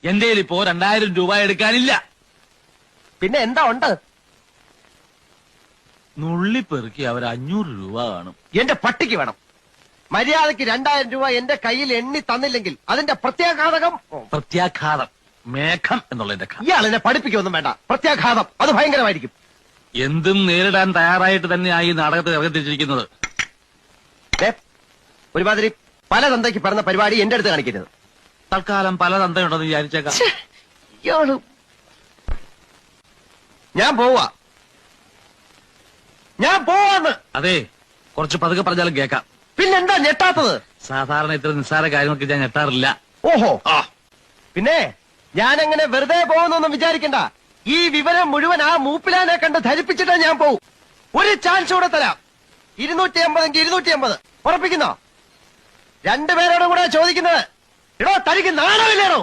എന്റെ ഇപ്പോ 2000 രൂപ എടുക്കാനില്ല. പിന്നെ എന്താ ഉണ്ട്? നുള്ളിപ്പെറുക്കി അവർ 500 രൂപ കാണും. എന്റെ പട്ടിക്ക് വേണം. മര്യാദക്ക് 2000 രൂപ എന്റെ കയ്യിൽ എണ്ണി തന്നില്ലെങ്കിൽ അതിന്റെ പ്രത്യാഘാതകം. പ്രത്യാഘാതം മേഘം എന്നുള്ളതിന്റെ ഇയാൾ എന്നെ പഠിപ്പിക്കൊന്നും വേണ്ട. പ്രത്യാഘാതം അത് ഭയങ്കരമായിരിക്കും. എന്തും നേരിടാൻ തയ്യാറായിട്ട് തന്നെയായി ഈ നാടകത്തിൽ ഇറങ്ങിത്തിരിച്ചിരിക്കുന്നത്. ഒരുമാതിരി പല തന്തയ്ക്ക് പറഞ്ഞ പരിപാടി എന്റെ അടുത്ത് കാണിക്കരുത്. തൽക്കാലം പല തന്തയുണ്ടെന്ന് വിചാരിച്ചേക്കാം. ഇയാള് ഞാൻ പോവാന്ന്. അതെ, കുറച്ച് പതുക്കെ പറഞ്ഞാലും കേൾക്കാം. പിന്നെന്താ ഞെട്ടാത്തത്? സാധാരണ ഇത്ര നിസ്സാര കാര്യങ്ങൾക്ക് ഞാൻ ഞെട്ടാറില്ല. ഓഹോ, പിന്നെ ഞാനങ്ങനെ വെറുതെ പോകുന്നൊന്നും വിചാരിക്കണ്ട. ഈ വിവരം മുഴുവൻ ആ മൂപ്പിലാനെ കണ്ട് ധരിപ്പിച്ചിട്ടാ ഞാൻ പോവും. ഒരു ചാൻസ് കൂടെ തരാം. 250 250 ഉറപ്പിക്കുന്നോ? രണ്ടുപേരോടും കൂടെ ചോദിക്കുന്നത്. എടോ, തനിക്ക് നാണമില്ലേണോ?